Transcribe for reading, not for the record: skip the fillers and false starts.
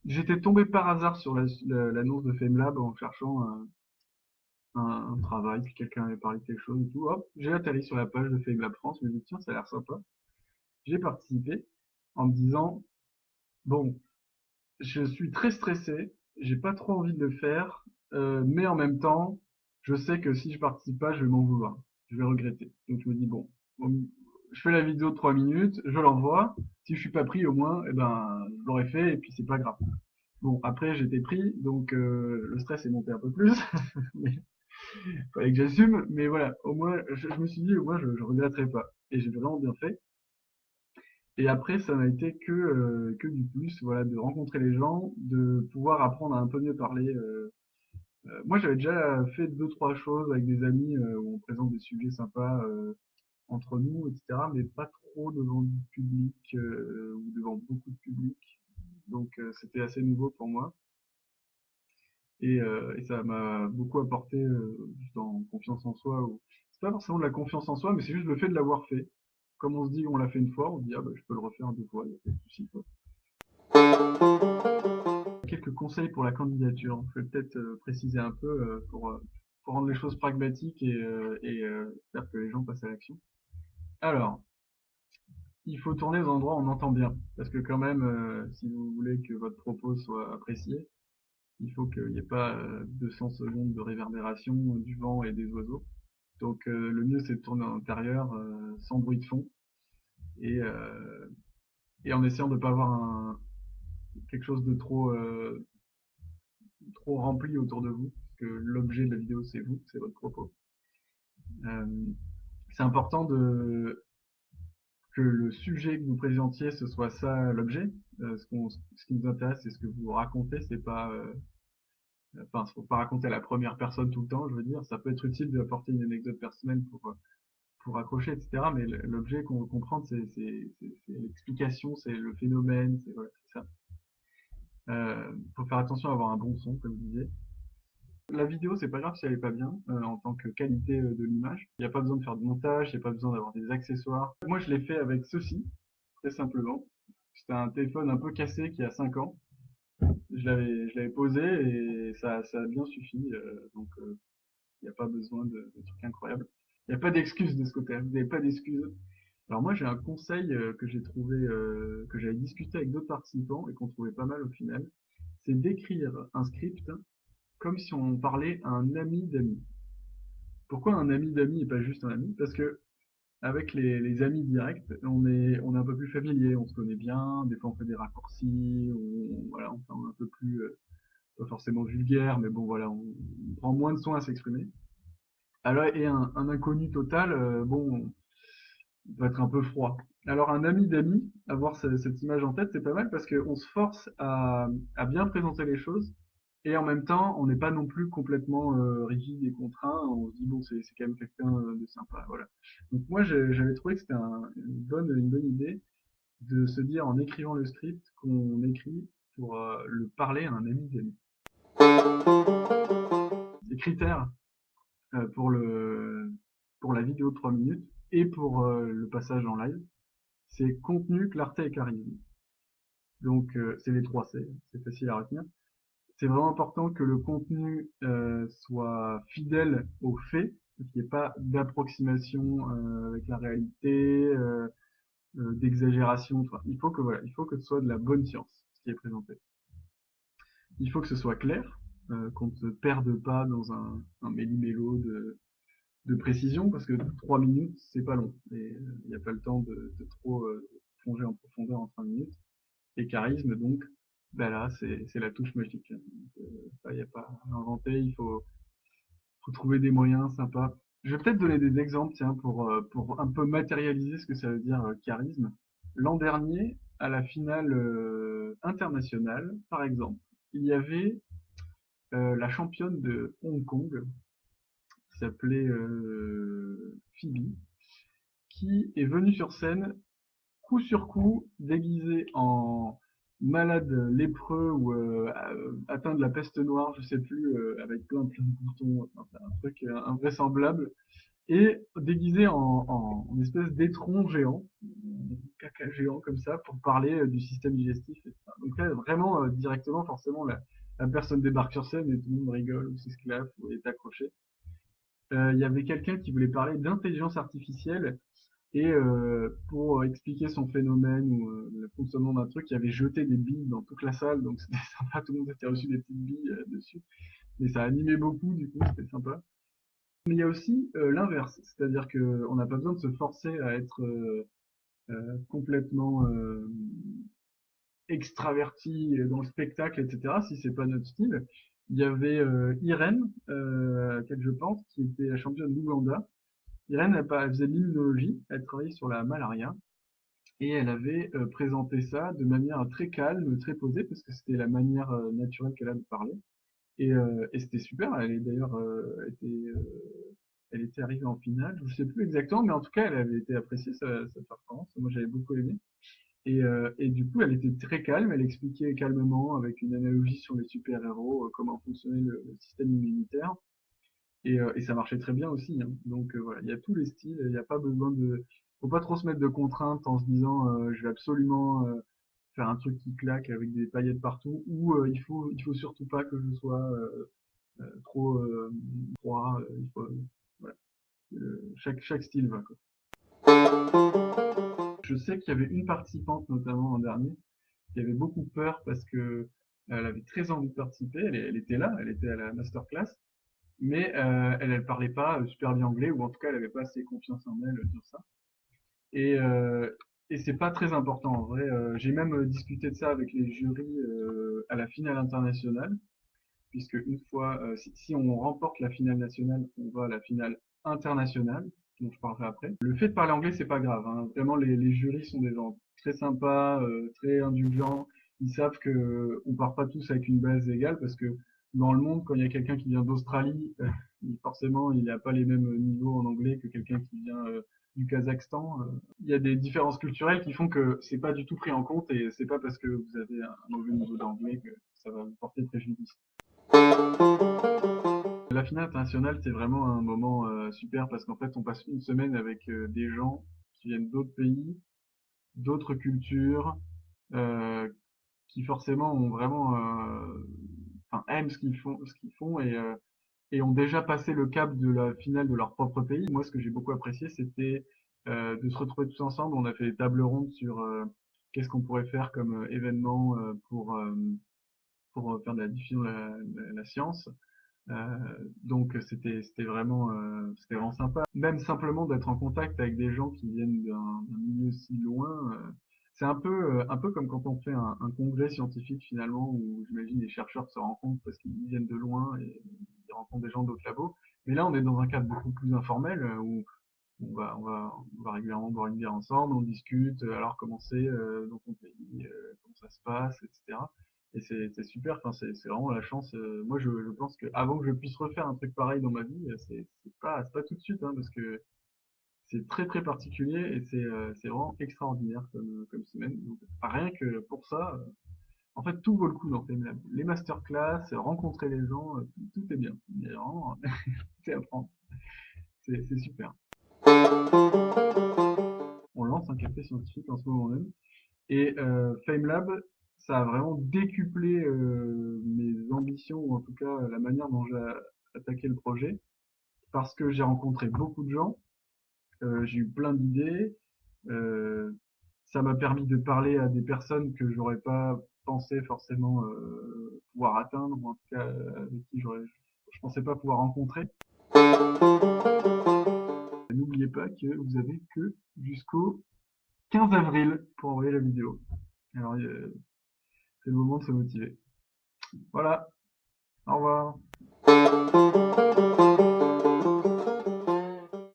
J'étais tombé par hasard sur l'annonce de FameLab en cherchant un travail, puis quelqu'un avait parlé de quelque chose et tout. Hop, j'ai atterri sur la page de FameLab France, je me dis tiens, ça a l'air sympa. J'ai participé en me disant bon, je suis très stressé, j'ai pas trop envie de le faire, mais en même temps, je sais que si je participe pas, je vais m'en vouloir, je vais regretter. Donc je me dis bon, je fais la vidéo de 3 minutes, je l'envoie. Si je suis pas pris, au moins, eh ben, je l'aurais fait et puis c'est pas grave. Bon, après j'étais pris, donc le stress est monté un peu plus. Mais fallait que j'assume. Mais voilà, au moins, je me suis dit, au moins, je regretterai pas. Et j'ai vraiment bien fait. Et après, ça n'a été que du plus, voilà, de rencontrer les gens, de pouvoir apprendre à un peu mieux parler. Moi, j'avais déjà fait deux, trois choses avec des amis où on présente des sujets sympas entre nous, etc. Mais pas trop devant du public ou devant beaucoup de public. Donc, c'était assez nouveau pour moi. Et ça m'a beaucoup apporté juste en confiance en soi. C'est pas forcément de la confiance en soi, mais c'est juste le fait de l'avoir fait. Comme on se dit, on l'a fait une fois, on se dit, ah bah, je peux le refaire deux fois, il n'y a pas de souci, quoi. Quelques conseils pour la candidature. Je vais peut-être préciser un peu pour rendre les choses pragmatiques et faire que les gens passent à l'action. Alors, il faut tourner aux endroits où on entend bien. Parce que quand même, si vous voulez que votre propos soit apprécié, il faut qu'il n'y ait pas 200 secondes de réverbération du vent et des oiseaux. Donc le mieux c'est de tourner en intérieur sans bruit de fond et, euh, et en essayant de ne pas avoir quelque chose de trop rempli autour de vous, parce que l'objet de la vidéo c'est vous, c'est votre propos. Euh, c'est important que le sujet que vous présentiez ce soit ça l'objet. Ce qui nous intéresse c'est ce que vous racontez, c'est pas enfin faut pas raconter à la première personne tout le temps, je veux dire. Ça peut être utile d'apporter une anecdote personnelle pour accrocher, etc. Mais l'objet qu'on veut comprendre, c'est l'explication, c'est le phénomène, c'est voilà, ça. Faut faire attention à avoir un bon son, comme je disais. La vidéo, c'est pas grave si elle est pas bien en tant que qualité de l'image. Il n'y a pas besoin de faire de montage, il n'y a pas besoin d'avoir des accessoires. Moi, je l'ai fait avec ceci, très simplement. C'était un téléphone un peu cassé qui a 5 ans. Je l'avais posé et ça a bien suffi. Donc, il n'y a pas besoin de trucs incroyables. Il n'y a pas d'excuses de ce côté-là. Vous n'avez pas d'excuses. Alors moi j'ai un conseil que j'ai trouvé, que j'avais discuté avec d'autres participants et qu'on trouvait pas mal au final, c'est d'écrire un script comme si on parlait à un ami d'amis. Pourquoi un ami d'amis et pas juste un ami? Parce que avec les amis directs, on est un peu plus familier, on se connaît bien, des fois on fait des raccourcis, voilà, on fait un peu plus, pas forcément vulgaire, mais bon voilà, on prend moins de soin à s'exprimer. Alors, et un inconnu total, bon, va être un peu froid. Alors un ami d'amis, avoir cette image en tête, c'est pas mal parce qu'on se force à bien présenter les choses et en même temps, on n'est pas non plus complètement rigide et contraint. On se dit bon, c'est quand même quelqu'un de sympa, voilà. Donc moi, j'avais trouvé que c'était une bonne idée de se dire en écrivant le script qu'on écrit pour le parler à un ami d'amis. Les critères pour pour la vidéo de 3 minutes et pour le passage en live, c'est contenu, clarté et charisme. Donc c'est les trois C, c'est facile à retenir. C'est vraiment important que le contenu soit fidèle aux faits, qu'il n'y ait pas d'approximation avec la réalité, d'exagération. Enfin, il faut que ce soit de la bonne science ce qui est présenté. Il faut que ce soit clair, qu'on ne se perde pas dans un méli-mélo de précision, parce que 3 minutes c'est pas long et il n'y a pas le temps de trop plonger en profondeur en 3 minutes. Et charisme, donc, ben là, c'est la touche magique. Il n'y a pas à inventer, faut trouver des moyens sympas. Je vais peut-être donner des exemples, tiens, pour un peu matérialiser ce que ça veut dire charisme. L'an dernier, à la finale internationale, par exemple, il y avait la championne de Hong Kong, qui s'appelait Phoebe, qui est venue sur scène coup sur coup, déguisé en malade lépreux ou atteint de la peste noire, je sais plus, avec plein de boutons, enfin, un truc invraisemblable. et déguisé en espèce d'étron géant, caca géant comme ça, pour parler du système digestif, etc. Donc là, vraiment, directement, forcément, la personne débarque sur scène et tout le monde rigole ou s'esclaffe ou est accroché. Il y avait quelqu'un qui voulait parler d'intelligence artificielle et pour expliquer son phénomène ou le fonctionnement d'un truc, il avait jeté des billes dans toute la salle, donc c'était sympa, tout le monde s'était reçu des petites billes dessus. Mais ça animait beaucoup, du coup, c'était sympa. Mais il y a aussi l'inverse, c'est-à-dire qu'on n'a pas besoin de se forcer à être complètement extraverti dans le spectacle, etc., si c'est pas notre style. Il y avait Irène, à laquelle je pense, qui était la championne d'Ouganda. Irène, elle faisait de l'immunologie, elle travaillait sur la malaria, et elle avait présenté ça de manière très calme, très posée, parce que c'était la manière naturelle qu'elle a de parler. Et c'était super, elle était arrivée en finale, je sais plus exactement, mais en tout cas, elle avait été appréciée, sa performance. Moi, j'avais beaucoup aimé. Et du coup, elle était très calme, elle expliquait calmement, avec une analogie sur les super-héros, comment fonctionnait le système immunitaire. Et ça marchait très bien aussi, hein. Donc voilà, il y a tous les styles, il n'y a pas besoin de... Faut pas trop se mettre de contraintes en se disant je vais absolument faire un truc qui claque avec des paillettes partout, ou il faut surtout pas que je sois trop froid, voilà. Chaque style va, quoi. Je sais qu'il y avait une participante, notamment en dernier, qui avait beaucoup peur parce que elle avait très envie de participer. Elle était là, elle était à la masterclass, mais elle parlait pas super bien anglais, ou en tout cas, elle avait pas assez confiance en elle sur ça. Et, euh, et c'est pas très important en vrai. J'ai même discuté de ça avec les jurys à la finale internationale, puisque une fois, si on remporte la finale nationale, on va à la finale internationale, dont je parlerai après. Le fait de parler anglais, c'est pas grave, hein. Vraiment, les jurys sont des gens très sympas, très indulgents. Ils savent que on part pas tous avec une base égale, parce que dans le monde, quand il y a quelqu'un qui vient d'Australie, forcément, il n'a pas les mêmes niveaux en anglais que quelqu'un qui vient du Kazakhstan. Il y a des différences culturelles qui font que c'est pas du tout pris en compte, et c'est pas parce que vous avez un mauvais niveau d'anglais que ça va vous porter préjudice. La finale internationale, c'est vraiment un moment super, parce qu'en fait, on passe une semaine avec des gens qui viennent d'autres pays, d'autres cultures, euh, qui forcément ont vraiment, enfin, aiment ce qu'ils font et ont déjà passé le cap de la finale de leur propre pays. Moi, ce que j'ai beaucoup apprécié, c'était de se retrouver tous ensemble. On a fait des tables rondes sur qu'est-ce qu'on pourrait faire comme événement pour faire de la diffusion de la science. Donc c'était vraiment sympa. Même simplement d'être en contact avec des gens qui viennent d'un milieu si loin, c'est un peu comme quand on fait un congrès scientifique finalement, où j'imagine les chercheurs se rencontrent parce qu'ils viennent de loin et ils rencontrent des gens d'autres labos. Mais là, on est dans un cadre beaucoup plus informel où on va régulièrement boire une bière ensemble, on discute, alors comment c'est dans ton pays, comment ça se passe, etc. Et c'est super, enfin, c'est vraiment la chance. Moi, je pense que avant que je puisse refaire un truc pareil dans ma vie, c'est pas tout de suite, hein, parce que c'est très très particulier et c'est vraiment extraordinaire comme semaine. Donc, rien que pour ça, en fait, tout vaut le coup dans FameLab. Les masterclass, rencontrer les gens, tout est bien. Il y a vraiment tout est à prendre. C'est super. On lance un café scientifique en ce moment même. Et FameLab, ça a vraiment décuplé mes ambitions, ou en tout cas la manière dont j'ai attaqué le projet, parce que j'ai rencontré beaucoup de gens, j'ai eu plein d'idées, euh, ça m'a permis de parler à des personnes que j'aurais pas pensé forcément pouvoir atteindre, ou en tout cas avec qui je pensais pas pouvoir rencontrer. N'oubliez pas que vous avez que jusqu'au 15 avril pour envoyer la vidéo. Alors, c'est le moment de se motiver. Voilà, au revoir.